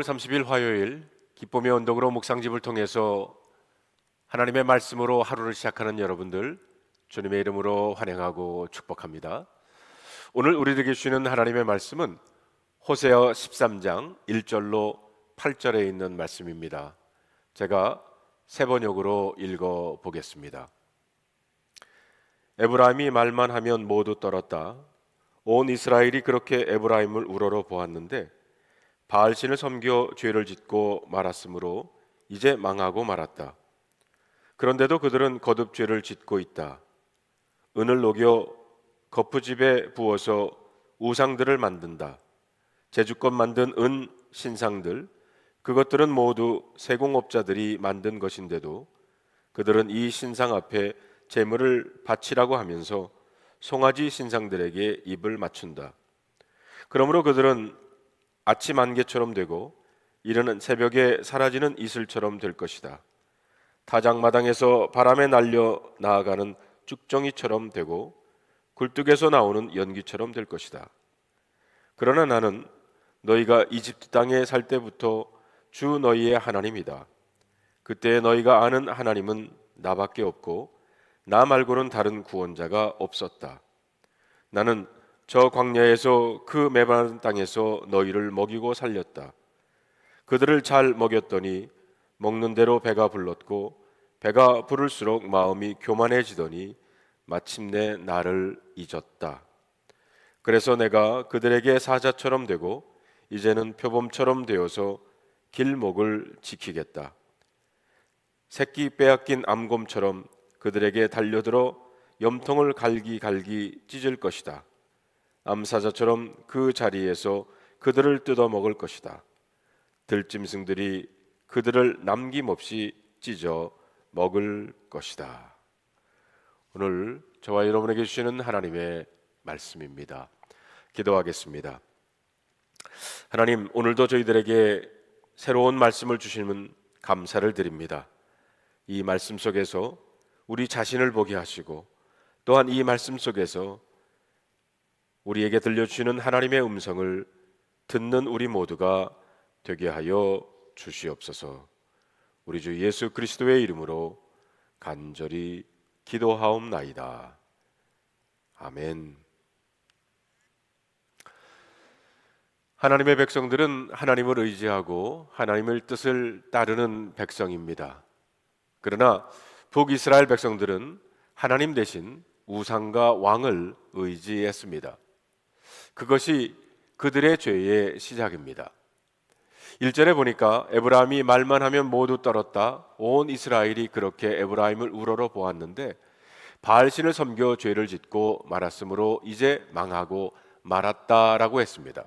3월 30일 화요일 기쁨의 언덕으로 묵상집을 통해서 하나님의 말씀으로 하루를 시작하는 여러분들 주님의 이름으로 환영하고 축복합니다. 오늘 우리에게 주시는 하나님의 말씀은 호세아 13장 1절로 8절에 있는 말씀입니다. 제가 세 번역으로 읽어 보겠습니다. 에브라임이 말만 하면 모두 떨었다. 온 이스라엘이 그렇게 에브라임을 우러러 보았는데 바알신을 섬겨 죄를 짓고 말았으므로 이제 망하고 말았다. 그런데도 그들은 거듭 죄를 짓고 있다. 은을 녹여 거푸집에 부어서 우상들을 만든다. 제주껏 만든 은 신상들, 그것들은 모두 세공업자들이 만든 것인데도 그들은 이 신상 앞에 제물을 바치라고 하면서 송아지 신상들에게 입을 맞춘다. 그러므로 그들은 아침 안개처럼 되고 이르는 새벽에 사라지는 이슬처럼 될 것이다. 타작마당에서 바람에 날려 나아가는 쭉정이처럼 되고 굴뚝에서 나오는 연기처럼 될 것이다. 그러나 나는 너희가 이집트 땅에 살 때부터 주 너희의 하나님이다. 그때 너희가 아는 하나님은 나밖에 없고 나 말고는 다른 구원자가 없었다. 나는 저 광야에서 그 메마른 땅에서 너희를 먹이고 살렸다. 그들을 잘 먹였더니 먹는 대로 배가 불렀고 배가 부를수록 마음이 교만해지더니 마침내 나를 잊었다. 그래서 내가 그들에게 사자처럼 되고 이제는 표범처럼 되어서 길목을 지키겠다. 새끼 빼앗긴 암곰처럼 그들에게 달려들어 염통을 갈기갈기 찢을 것이다. 암사자처럼 그 자리에서 그들을 뜯어먹을 것이다. 들짐승들이 그들을 남김없이 찢어 먹을 것이다. 오늘 저와 여러분에게 주시는 하나님의 말씀입니다. 기도하겠습니다. 하나님, 오늘도 저희들에게 새로운 말씀을 주시면 감사를 드립니다. 이 말씀 속에서 우리 자신을 보게 하시고 또한 이 말씀 속에서 우리에게 들려주시는 하나님의 음성을 듣는 우리 모두가 되게 하여 주시옵소서. 우리 주 예수 그리스도의 이름으로 간절히 기도하옵나이다. 아멘. 하나님의 백성들은 하나님을 의지하고 하나님의 뜻을 따르는 백성입니다. 그러나 북이스라엘 백성들은 하나님 대신 우상과 왕을 의지했습니다. 그것이 그들의 죄의 시작입니다. 1절에 보니까 에브라임이 말만 하면 모두 떨었다. 온 이스라엘이 그렇게 에브라임을 우러러 보았는데 바알신을 섬겨 죄를 짓고 말았으므로 이제 망하고 말았다라고 했습니다.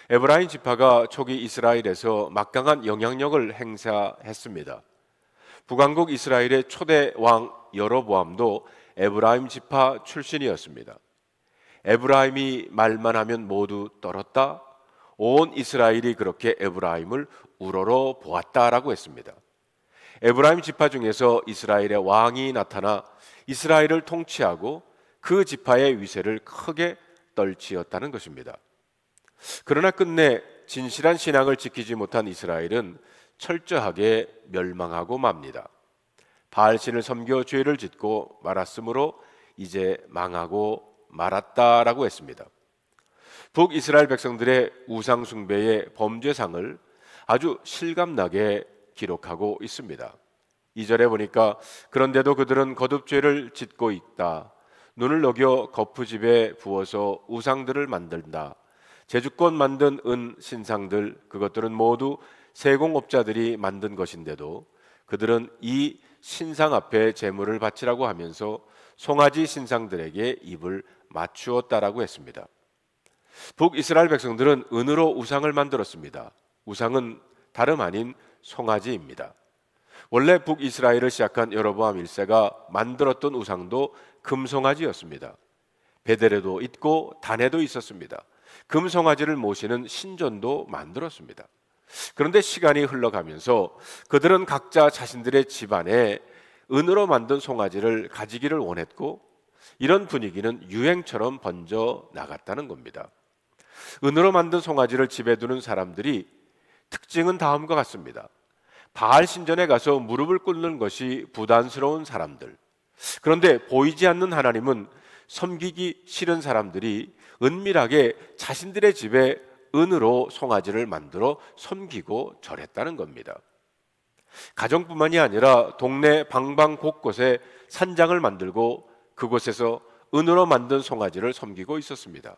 에브라임 지파가 초기 이스라엘에서 막강한 영향력을 행사했습니다. 북왕국 이스라엘의 초대 왕 여로보암도 에브라임 지파 출신이었습니다. 에브라임이 말만 하면 모두 떨었다. 온 이스라엘이 그렇게 에브라임을 우러러 보았다라고 했습니다. 에브라임 지파 중에서 이스라엘의 왕이 나타나 이스라엘을 통치하고 그 지파의 위세를 크게 떨치었다는 것입니다. 그러나 끝내 진실한 신앙을 지키지 못한 이스라엘은 철저하게 멸망하고 맙니다. 바알신을 섬겨 죄를 짓고 말았으므로 이제 망하고 말았다라고 했습니다. 북이스라엘 백성들의 우상 숭배의 범죄상을 아주 실감나게 기록하고 있습니다. 2절에 보니까 그런데도 그들은 거듭 죄를 짓고 있다. 눈을 녹여 거푸집에 부어서 우상들을 만든다. 제주껏 만든 은 신상들, 그것들은 모두 세공업자들이 만든 것인데도 그들은 이 신상 앞에 제물을 바치라고 하면서 송아지 신상들에게 입을 맞추었다라고 했습니다. 북이스라엘 백성들은 은으로 우상을 만들었습니다. 우상은 다름 아닌 송아지입니다. 원래 북이스라엘을 시작한 여로보암 1세가 만들었던 우상도 금송아지였습니다. 베델에도 있고 단에도 있었습니다. 금송아지를 모시는 신전도 만들었습니다. 그런데 시간이 흘러가면서 그들은 각자 자신들의 집안에 은으로 만든 송아지를 가지기를 원했고 이런 분위기는 유행처럼 번져 나갔다는 겁니다. 은으로 만든 송아지를 집에 두는 사람들이 특징은 다음과 같습니다. 바알 신전에 가서 무릎을 꿇는 것이 부담스러운 사람들. 그런데 보이지 않는 하나님은 섬기기 싫은 사람들이 은밀하게 자신들의 집에 은으로 송아지를 만들어 섬기고 절했다는 겁니다. 가정뿐만이 아니라 동네 방방 곳곳에 산장을 만들고 그곳에서 은으로 만든 송아지를 섬기고 있었습니다.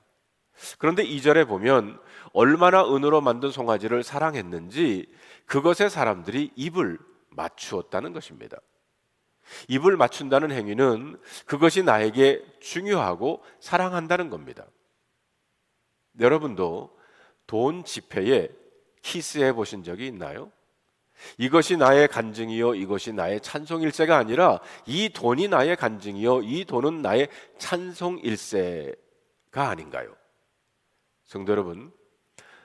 그런데 2절에 보면 얼마나 은으로 만든 송아지를 사랑했는지 그것에 사람들이 입을 맞추었다는 것입니다. 입을 맞춘다는 행위는 그것이 나에게 중요하고 사랑한다는 겁니다. 여러분도 돈 지폐에 키스해 보신 적이 있나요? 이것이 나의 간증이요 이것이 나의 찬송일세가 아니라 이 돈이 나의 간증이요 이 돈은 나의 찬송일세가 아닌가요? 성도 여러분,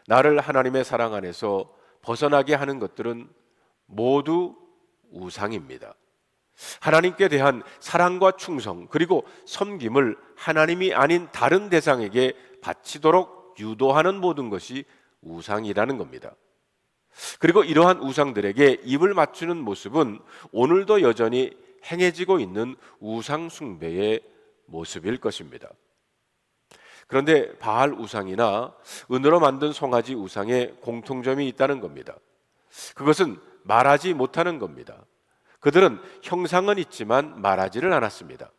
나를 하나님의 사랑 안에서 벗어나게 하는 것들은 모두 우상입니다. 하나님께 대한 사랑과 충성 그리고 섬김을 하나님이 아닌 다른 대상에게 바치도록 유도하는 모든 것이 우상이라는 겁니다. 그리고 이러한 우상들에게 입을 맞추는 모습은 오늘도 여전히 행해지고 있는 우상 숭배의 모습일 것입니다. 그런데 바알 우상이나 은으로 만든 송아지 우상에 공통점이 있다는 겁니다. 그것은 말하지 못하는 겁니다. 그들은 형상은 있지만 말하지를 않았습니다.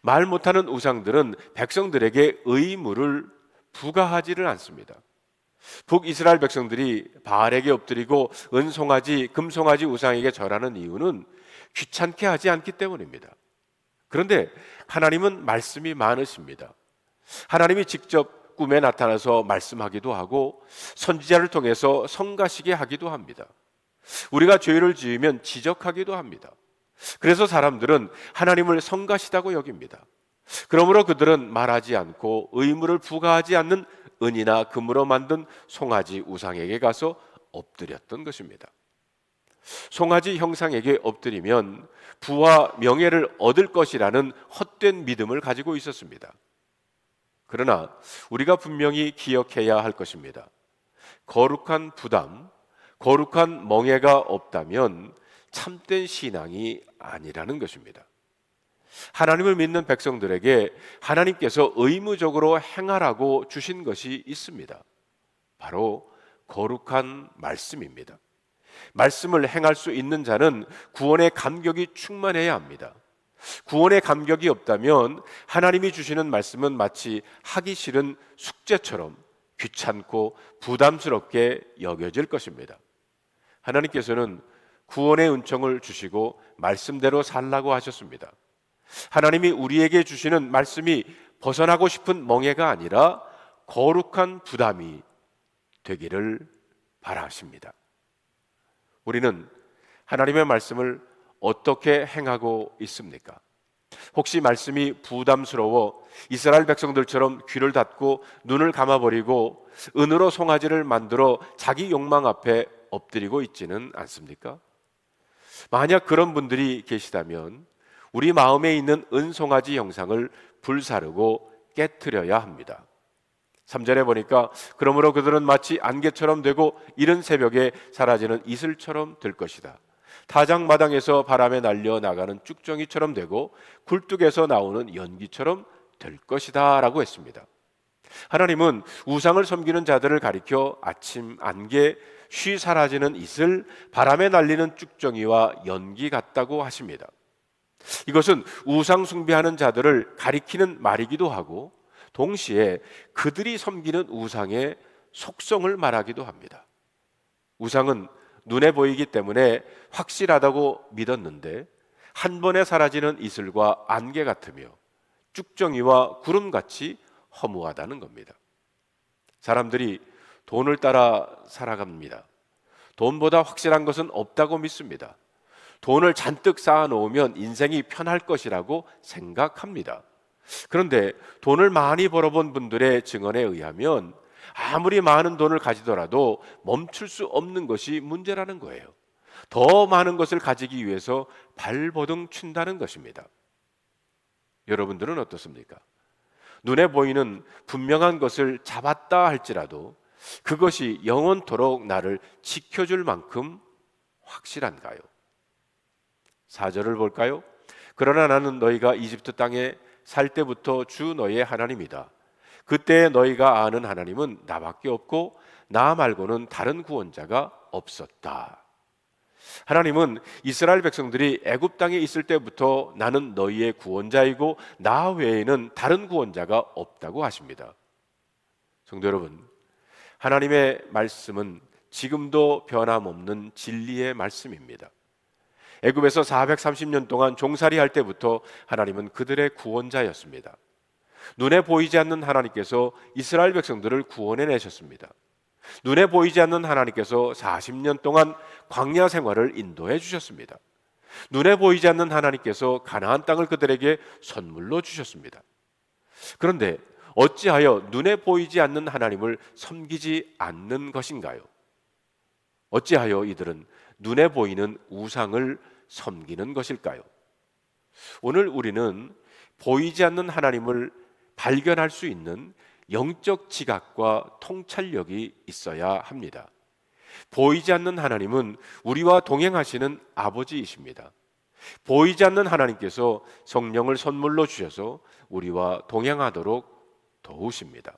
말 못하는 우상들은 백성들에게 의무를 부과하지를 않습니다. 북이스라엘 백성들이 바알에게 엎드리고 은송아지, 금송아지 우상에게 절하는 이유는 귀찮게 하지 않기 때문입니다. 그런데 하나님은 말씀이 많으십니다. 하나님이 직접 꿈에 나타나서 말씀하기도 하고 선지자를 통해서 성가시게 하기도 합니다. 우리가 죄를 지으면 지적하기도 합니다. 그래서 사람들은 하나님을 성가시다고 여깁니다. 그러므로 그들은 말하지 않고 의무를 부과하지 않는 은이나 금으로 만든 송아지 우상에게 가서 엎드렸던 것입니다. 송아지 형상에게 엎드리면 부와 명예를 얻을 것이라는 헛된 믿음을 가지고 있었습니다. 그러나 우리가 분명히 기억해야 할 것입니다. 거룩한 부담, 거룩한 멍에가 없다면 참된 신앙이 아니라는 것입니다. 하나님을 믿는 백성들에게 하나님께서 의무적으로 행하라고 주신 것이 있습니다. 바로 거룩한 말씀입니다. 말씀을 행할 수 있는 자는 구원의 감격이 충만해야 합니다. 구원의 감격이 없다면 하나님이 주시는 말씀은 마치 하기 싫은 숙제처럼 귀찮고 부담스럽게 여겨질 것입니다. 하나님께서는 구원의 은총을 주시고 말씀대로 살라고 하셨습니다. 하나님이 우리에게 주시는 말씀이 벗어나고 싶은 멍에가 아니라 거룩한 부담이 되기를 바라십니다. 우리는 하나님의 말씀을 어떻게 행하고 있습니까? 혹시 말씀이 부담스러워 이스라엘 백성들처럼 귀를 닫고 눈을 감아버리고 은으로 송아지를 만들어 자기 욕망 앞에 엎드리고 있지는 않습니까? 만약 그런 분들이 계시다면 우리 마음에 있는 은송아지 형상을 불사르고 깨트려야 합니다. 3절에 보니까 그러므로 그들은 마치 안개처럼 되고 이른 새벽에 사라지는 이슬처럼 될 것이다. 타작마당에서 바람에 날려 나가는 쭉정이처럼 되고 굴뚝에서 나오는 연기처럼 될 것이다 라고 했습니다. 하나님은 우상을 섬기는 자들을 가리켜 아침 안개, 쉬 사라지는 이슬, 바람에 날리는 쭉정이와 연기 같다고 하십니다. 이것은 우상 숭배하는 자들을 가리키는 말이기도 하고 동시에 그들이 섬기는 우상의 속성을 말하기도 합니다. 우상은 눈에 보이기 때문에 확실하다고 믿었는데 한 번에 사라지는 이슬과 안개 같으며 쭉정이와 구름같이 허무하다는 겁니다. 사람들이 돈을 따라 살아갑니다. 돈보다 확실한 것은 없다고 믿습니다. 돈을 잔뜩 쌓아놓으면 인생이 편할 것이라고 생각합니다. 그런데 돈을 많이 벌어본 분들의 증언에 의하면 아무리 많은 돈을 가지더라도 멈출 수 없는 것이 문제라는 거예요. 더 많은 것을 가지기 위해서 발버둥 춘다는 것입니다. 여러분들은 어떻습니까? 눈에 보이는 분명한 것을 잡았다 할지라도 그것이 영원토록 나를 지켜줄 만큼 확실한가요? 4절을 볼까요? 그러나 나는 너희가 이집트 땅에 살 때부터 주 너희의 하나님이다. 그때 너희가 아는 하나님은 나밖에 없고 나 말고는 다른 구원자가 없었다. 하나님은 이스라엘 백성들이 애굽 땅에 있을 때부터 나는 너희의 구원자이고 나 외에는 다른 구원자가 없다고 하십니다. 성도 여러분, 하나님의 말씀은 지금도 변함없는 진리의 말씀입니다. 애굽에서 430년 동안 종살이 할 때부터 하나님은 그들의 구원자였습니다. 눈에 보이지 않는 하나님께서 이스라엘 백성들을 구원해 내셨습니다. 눈에 보이지 않는 하나님께서 40년 동안 광야 생활을 인도해 주셨습니다. 눈에 보이지 않는 하나님께서 가나안 땅을 그들에게 선물로 주셨습니다. 그런데 어찌하여 눈에 보이지 않는 하나님을 섬기지 않는 것인가요? 어찌하여 이들은 눈에 보이는 우상을 섬기는 것일까요? 오늘 우리는 보이지 않는 하나님을 발견할 수 있는 영적 지각과 통찰력이 있어야 합니다. 보이지 않는 하나님은 우리와 동행하시는 아버지이십니다. 보이지 않는 하나님께서 성령을 선물로 주셔서 우리와 동행하도록 도우십니다.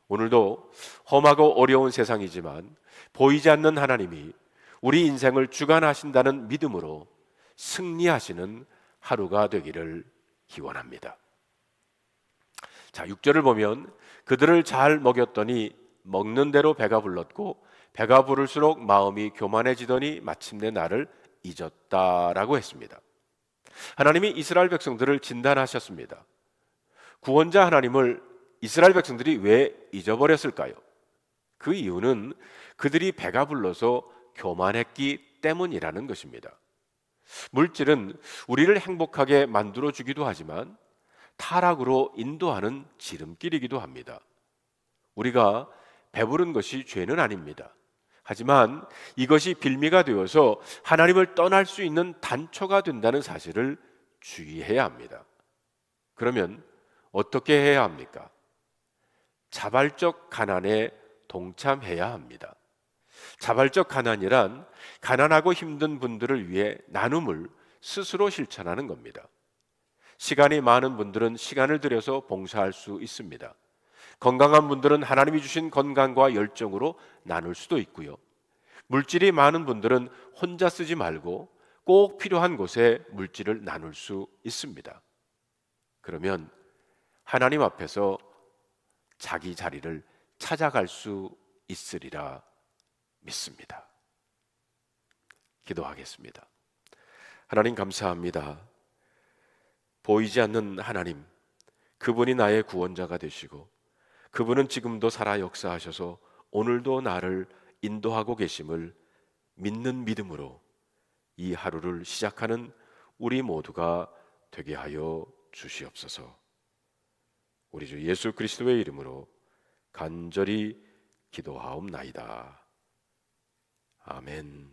오늘도 험하고 어려운 세상이지만 보이지 않는 하나님이 우리 인생을 주관하신다는 믿음으로 승리하시는 하루가 되기를 기원합니다. 자, 6절을 보면 그들을 잘 먹였더니 먹는 대로 배가 불렀고 배가 부를수록 마음이 교만해지더니 마침내 나를 잊었다라고 했습니다. 하나님이 이스라엘 백성들을 진단하셨습니다. 구원자 하나님을 이스라엘 백성들이 왜 잊어버렸을까요? 그 이유는 그들이 배가 불러서 교만했기 때문이라는 것입니다. 물질은 우리를 행복하게 만들어주기도 하지만 타락으로 인도하는 지름길이기도 합니다. 우리가 배부른 것이 죄는 아닙니다. 하지만 이것이 빌미가 되어서 하나님을 떠날 수 있는 단초가 된다는 사실을 주의해야 합니다. 그러면 어떻게 해야 합니까? 자발적 가난에 동참해야 합니다. 자발적 가난이란 가난하고 힘든 분들을 위해 나눔을 스스로 실천하는 겁니다. 시간이 많은 분들은 시간을 들여서 봉사할 수 있습니다. 건강한 분들은 하나님이 주신 건강과 열정으로 나눌 수도 있고요. 물질이 많은 분들은 혼자 쓰지 말고 꼭 필요한 곳에 물질을 나눌 수 있습니다. 그러면 하나님 앞에서 자기 자리를 찾아갈 수 있으리라 믿습니다. 기도하겠습니다. 하나님 감사합니다. 보이지 않는 하나님, 그분이 나의 구원자가 되시고 그분은 지금도 살아 역사하셔서 오늘도 나를 인도하고 계심을 믿는 믿음으로 이 하루를 시작하는 우리 모두가 되게 하여 주시옵소서. 우리 주 예수 그리스도의 이름으로 간절히 기도하옵나이다. 아멘.